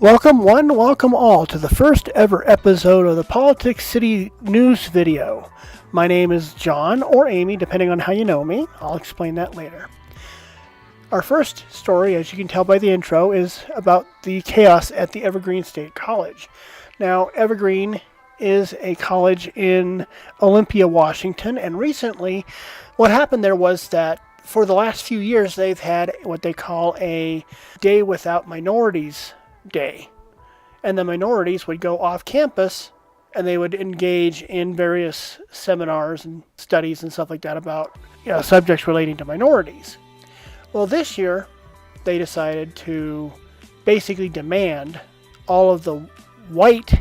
Welcome one, welcome all to the first ever episode of the Politics City News video. My name is John or Amy, depending on how you know me. I'll explain that later. Our first story, as you can tell by the intro, is about the chaos at the Evergreen State College. Now, Evergreen is a college in Olympia, Washington, and recently what happened there was that for the last few years they've had what they call a Day Without Minorities Day. And the minorities would go off campus and they would engage in various seminars and studies and stuff like that about subjects relating to minorities. Well, this year they decided to basically demand all of the white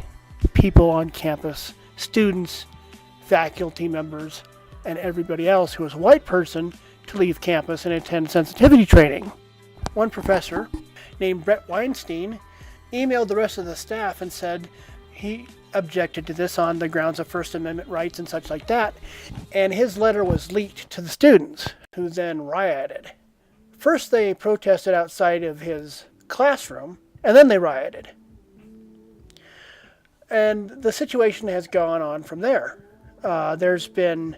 people on campus, students, faculty members, and everybody else who is a white person to leave campus and attend sensitivity training. One professor named Brett Weinstein emailed the rest of the staff and said he objected to this on the grounds of First Amendment rights and such like that, and his letter was leaked to the students, who then rioted. First they protested outside of his classroom, and then they rioted. And the situation has gone on from there. There's been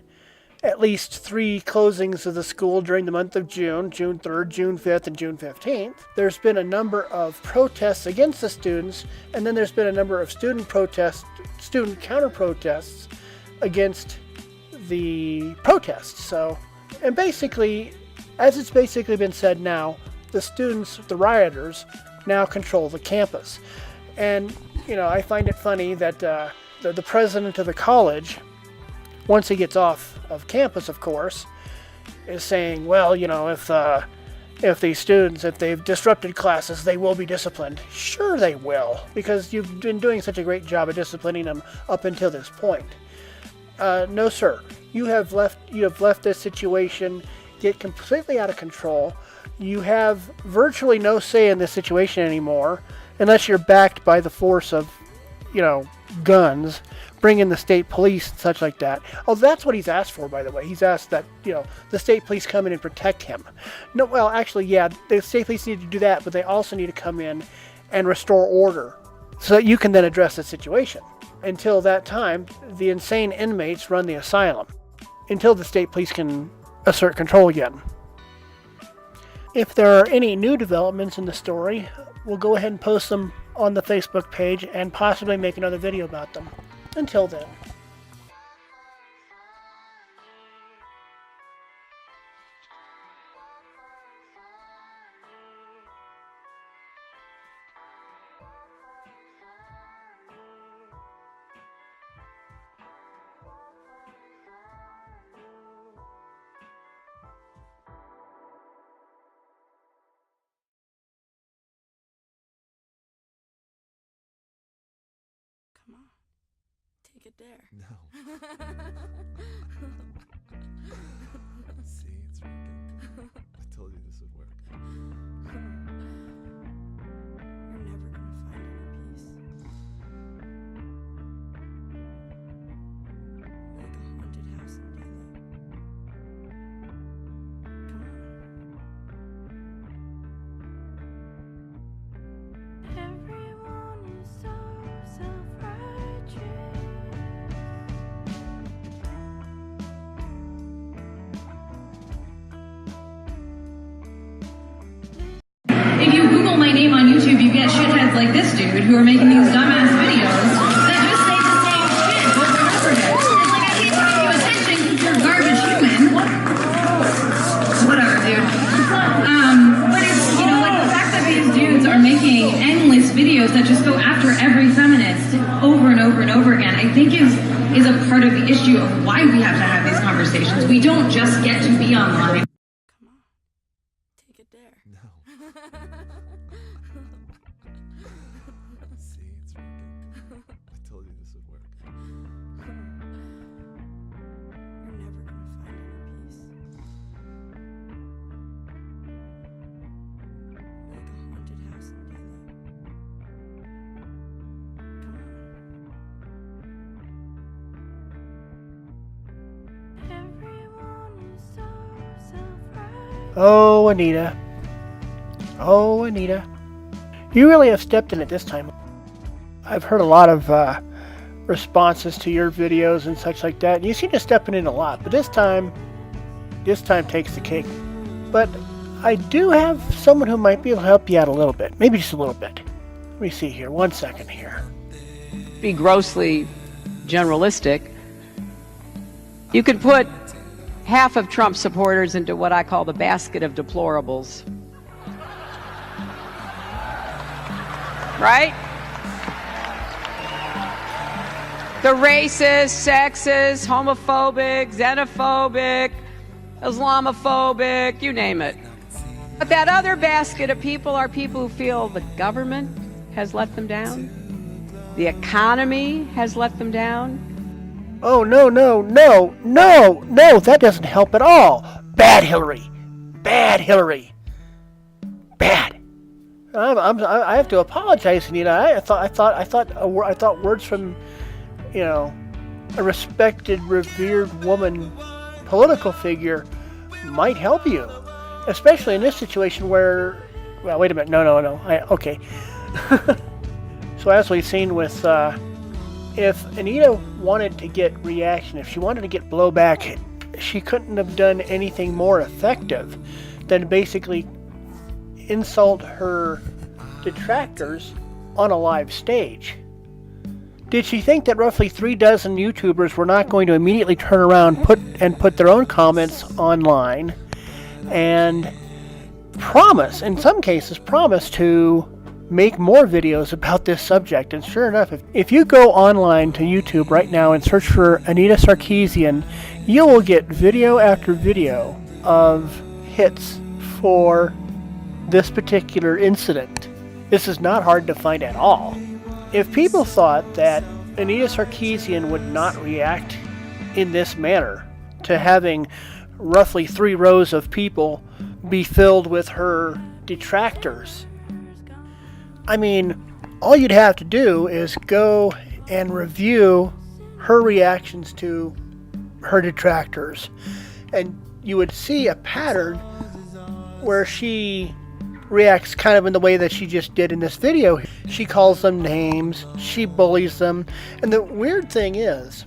at least 3 closings of the school during the month of June 3rd, June 5th, and June 15th. There's been a number of protests against the students, and then there's been a number of student counter-protests against the protests. And basically, as it's basically been said now, the students, the rioters, now control the campus. And, I find it funny that the president of the college, once he gets off of campus, of course, is saying, well, if these students, if they've disrupted classes, they will be disciplined. Sure they will, because you've been doing such a great job of disciplining them up until this point. No, sir. You have left this situation get completely out of control. You have virtually no say in this situation anymore, unless you're backed by the force of, guns. Bring in the state police and such like that. Oh, that's what he's asked for, by the way. He's asked that, the state police come in and protect him. No, well, actually, yeah, the state police need to do that, but they also need to come in and restore order so that you can then address the situation. Until that time, the insane inmates run the asylum until the state police can assert control again. If there are any new developments in the story, we'll go ahead and post them on the Facebook page and possibly make another video about them. Until then. Come on. Take it there. No. See, it's working. I told you this would work. You're never gonna find any peace. Like a haunted house in daylight. Come on. Everyone is so self-righteous. If you Google my name on YouTube, you get shitheads like this dude who are making these dumbass videos that just say the same shit over and over again. It's like, I can't give you attention because you're a garbage human. Whatever, dude. But it's, like the fact that these dudes are making endless videos that just go after every feminist over and over and over again, I think is a part of the issue of why we have to have these conversations. We don't just get to be online. Come on. Take it there. No. See, it's working. I told you this would work. You're never gonna find any peace. Like a haunted house in daylight. Come on. Everyone is so self-righteous. Oh, Anita. Oh, Anita. You really have stepped in it this time. I've heard a lot of responses to your videos and such like that. You seem to step in a lot, but this time takes the cake. But I do have someone who might be able to help you out a little bit, maybe just a little bit. Let me see here, 1 second here. Be grossly generalistic. You could put half of Trump supporters into what I call the basket of deplorables. Right? The racist, sexist, homophobic, xenophobic, Islamophobic, you name it. But that other basket of people are people who feel the government has let them down, the economy has let them down. Oh, no, that doesn't help at all. Bad Hillary. Bad. I have to apologize, Anita. I thought words from, a respected, revered woman, political figure, might help you, especially in this situation where. Well, wait a minute. No. Okay. So as we've seen with, if Anita wanted to get reaction, if she wanted to get blowback, she couldn't have done anything more effective than basically insult her detractors on a live stage. Did she think that roughly 36 YouTubers were not going to immediately turn around, put their own comments online, and in some cases promise to make more videos about this subject? And sure enough, if you go online to YouTube right now and search for Anita Sarkeesian, you will get video after video of hits for this particular incident. This is not hard to find at all. If people thought that Anita Sarkeesian would not react in this manner to having roughly 3 rows of people be filled with her detractors, I mean, all you'd have to do is go and review her reactions to her detractors, and you would see a pattern where she reacts kind of in the way that she just did in this video. She calls them names, she bullies them, and the weird thing is,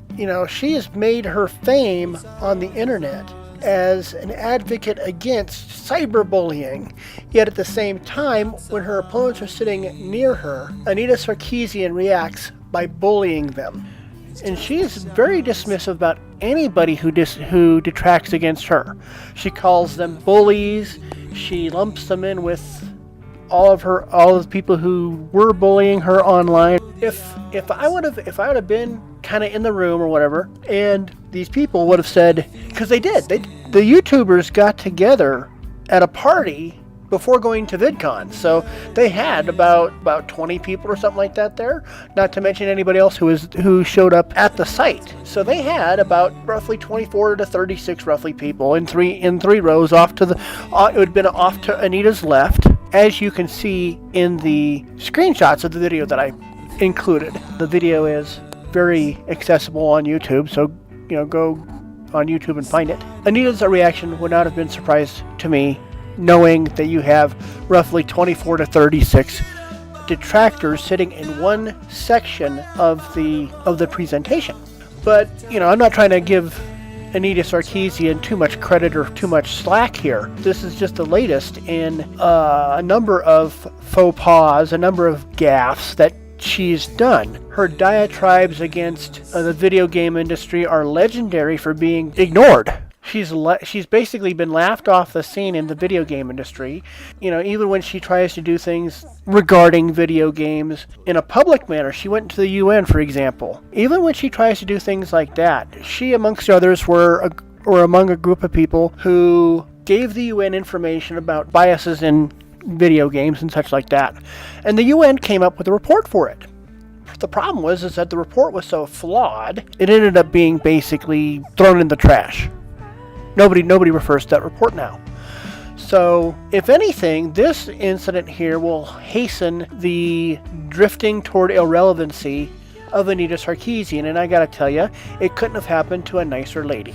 she has made her fame on the internet as an advocate against cyberbullying. Yet at the same time, when her opponents are sitting near her, Anita Sarkeesian reacts by bullying them. And she is very dismissive about anybody who detracts against her. She calls them bullies. She lumps them in with all of the people who were bullying her online. If I would have been kind of in the room or whatever, and these people would have said, because they did, the YouTubers got together at a party before going to Vidcon, so they had about 20 people or something like that there, not to mention anybody else who showed up at the site. So they had about roughly 24 to 36 roughly people in three rows off to it would have been off to Anita's left, as you can see in the screenshots of the video that I included. The video is very accessible on YouTube, so go on YouTube and find it. Anita's reaction would not have been surprised to me, knowing that you have roughly 24 to 36 detractors sitting in one section of the presentation. But I'm not trying to give Anita Sarkeesian too much credit or too much slack here. This is just the latest in a number of faux pas, a number of gaffes that she's done. Her diatribes against the video game industry are legendary for being ignored. She's basically been laughed off the scene in the video game industry. Even when she tries to do things regarding video games in a public manner, she went to the UN, for example. Even when she tries to do things like that, she, amongst others, were among a group of people who gave the UN information about biases in video games and such like that. And the UN came up with a report for it. The problem was that the report was so flawed, it ended up being basically thrown in the trash. Nobody refers to that report now. So, if anything, this incident here will hasten the drifting toward irrelevancy of Anita Sarkeesian, and I gotta tell you, it couldn't have happened to a nicer lady.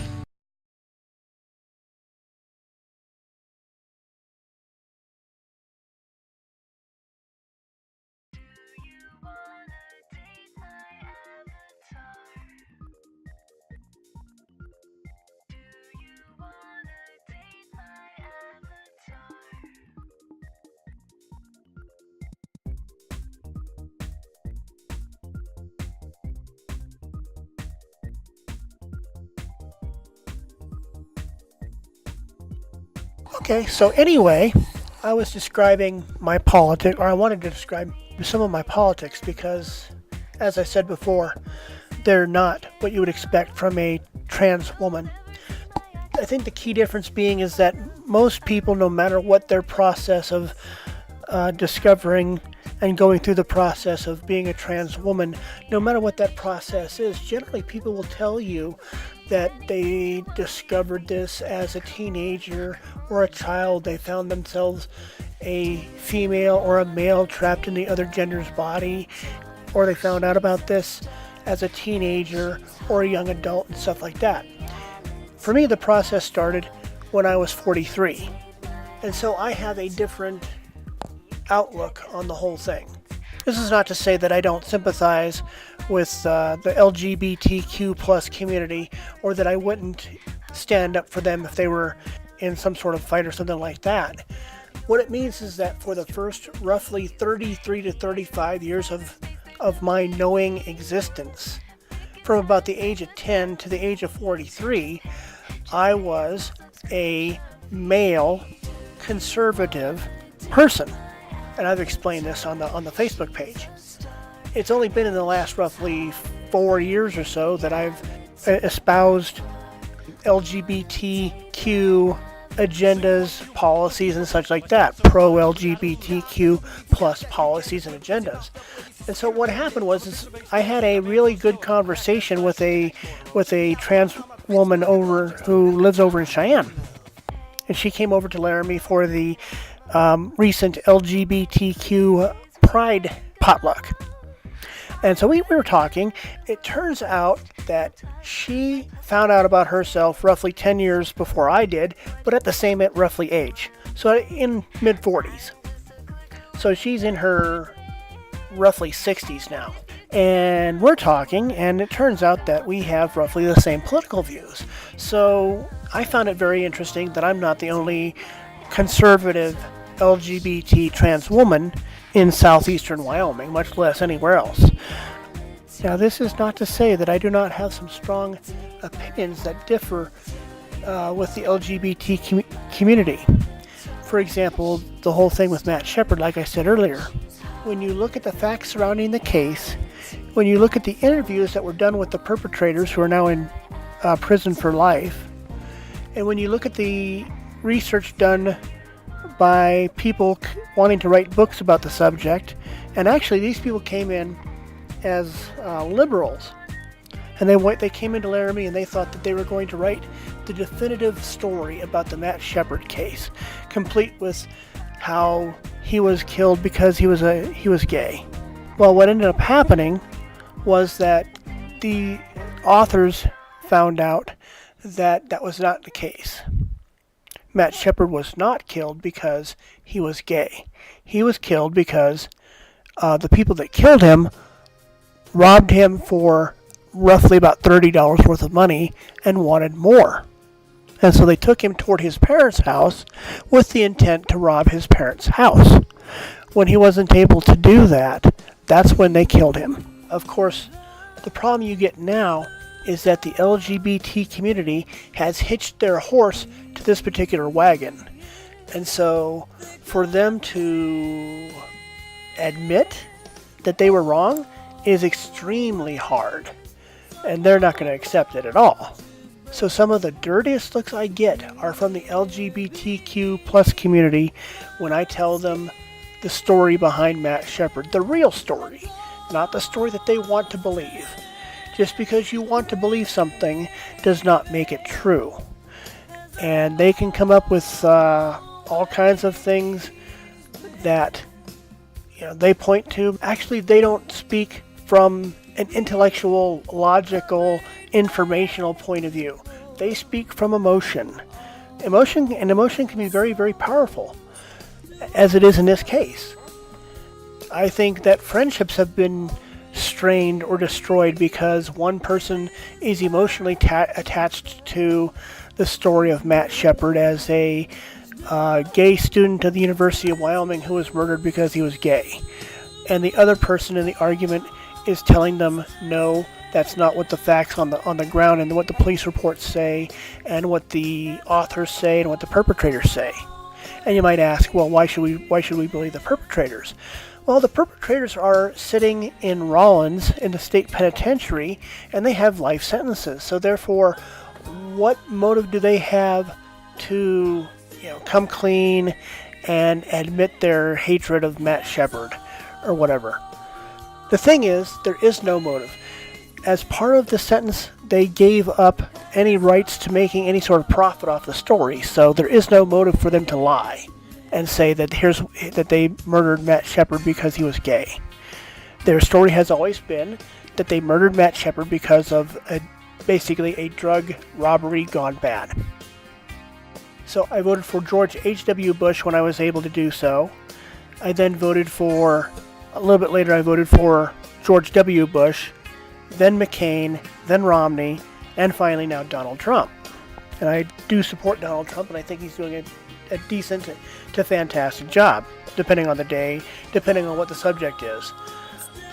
Okay, so anyway, I was describing my politics, or I wanted to describe some of my politics because, as I said before, they're not what you would expect from a trans woman. I think the key difference being is that most people, no matter what their process of discovering and going through the process of being a trans woman, no matter what that process is, generally people will tell you that they discovered this as a teenager or a child. They found themselves a female or a male trapped in the other gender's body, or they found out about this as a teenager or a young adult and stuff like that. For me, the process started when I was 43, and so I have a different outlook on the whole thing. This is not to say that I don't sympathize with the LGBTQ plus community, or that I wouldn't stand up for them if they were in some sort of fight or something like that. What it means is that for the first roughly 33 to 35 years of my knowing existence, from about the age of 10 to the age of 43, I was a male conservative person. And I've explained this on the Facebook page. It's only been in the last roughly 4 years or so that I've espoused LGBTQ agendas, policies, and such like that. Pro-LGBTQ plus policies and agendas. And so what happened was I had a really good conversation with a trans woman who lives over in Cheyenne. And she came over to Laramie for the recent LGBTQ Pride potluck. And so we were talking. It turns out that she found out about herself roughly 10 years before I did, but at the same roughly age. So in mid-40s. So she's in her roughly 60s now. And we're talking, and it turns out that we have roughly the same political views. So I found it very interesting that I'm not the only conservative LGBT trans woman in southeastern Wyoming, much less anywhere else. Now, this is not to say that I do not have some strong opinions that differ with the LGBT community. For example, the whole thing with Matt Shepard, like I said earlier. When you look at the facts surrounding the case, when you look at the interviews that were done with the perpetrators who are now in prison for life, and when you look at the research done by people wanting to write books about the subject, and actually these people came in as liberals, and they came into Laramie and they thought that they were going to write the definitive story about the Matt Shepard case, complete with how he was killed because he was gay. Well, what ended up happening was that the authors found out that that was not the case. Matt Shepard was not killed because he was gay. He was killed because the people that killed him robbed him for roughly about $30 worth of money and wanted more. And so they took him toward his parents' house with the intent to rob his parents' house. When he wasn't able to do that, that's when they killed him. Of course, the problem you get now is that the LGBT community has hitched their horse to this particular wagon. And so for them to admit that they were wrong is extremely hard. And they're not going to accept it at all. So some of the dirtiest looks I get are from the LGBTQ plus community when I tell them the story behind Matt Shepard, the real story, not the story that they want to believe. Just because you want to believe something does not make it true. And they can come up with all kinds of things that they point to. Actually, they don't speak from an intellectual, logical, informational point of view. They speak from emotion. Emotion can be very, very powerful, as it is in this case. I think that friendships have been strained or destroyed because one person is emotionally attached to the story of Matt Shepard as a gay student of the University of Wyoming who was murdered because he was gay. And the other person in the argument is telling them, no, That's not what the facts on the ground and what the police reports say, and what the authors say, and what the perpetrators say. And you might ask, well, why should we believe the perpetrators? Well, the perpetrators are sitting in Rollins in the state penitentiary, and they have life sentences. So therefore, what motive do they have to, come clean and admit their hatred of Matt Shepard or whatever? The thing is, there is no motive. As part of the sentence, they gave up any rights to making any sort of profit off the story, so there is no motive for them to lie and say that they murdered Matt Shepard because he was gay. Their story has always been that they murdered Matt Shepard because of basically a drug robbery gone bad. So I voted for George H.W. Bush when I was able to do so. I then voted for, a little bit later, I voted for George W. Bush, then McCain, then Romney, and finally now Donald Trump. And I do support Donald Trump, and I think he's doing a decent to fantastic job, depending on the day, depending on what the subject is.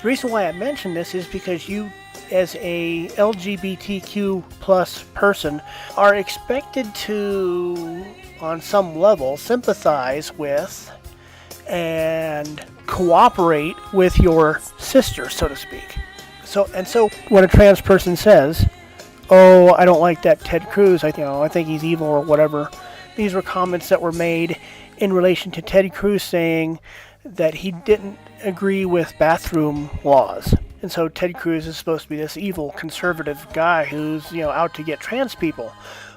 The reason why I mention this is because you, as a LGBTQ plus person, are expected to, on some level, sympathize with and cooperate with your sister, so to speak. So when a trans person says, "Oh, I don't like that Ted Cruz. I think he's evil," or whatever, these were comments that were made in relation to Ted Cruz saying that he didn't agree with bathroom laws. And so Ted Cruz is supposed to be this evil conservative guy who's, out to get trans people.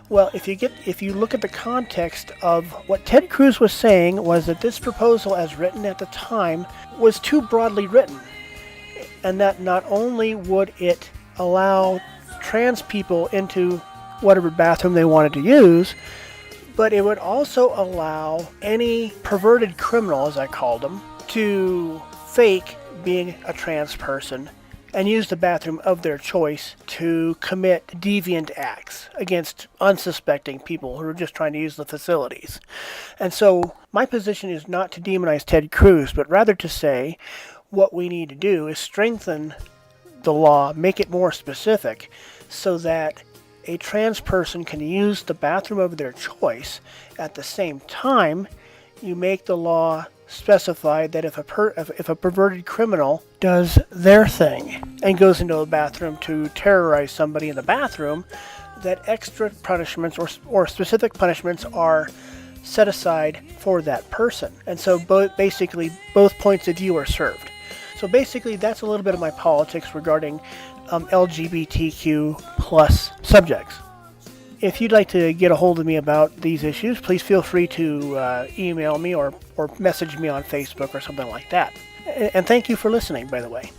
Well, if you look at the context of what Ted Cruz was saying, was that this proposal as written at the time was too broadly written, and that not only would it allow trans people into whatever bathroom they wanted to use, but it would also allow any perverted criminal, as I called them, to fake being a trans person and use the bathroom of their choice to commit deviant acts against unsuspecting people who are just trying to use the facilities. And so my position is not to demonize Ted Cruz, but rather to say what we need to do is strengthen the law, make it more specific, so that a trans person can use the bathroom of their choice. At the same time, you make the law specify that if a perverted criminal does their thing and goes into a bathroom to terrorize somebody in the bathroom, that extra punishments or specific punishments are set aside for that person. And so basically both points of view are served. So basically that's a little bit of my politics regarding LGBTQ plus subjects. If you'd like to get a hold of me about these issues, please feel free to email me or message me on Facebook or something like that. And thank you for listening, by the way.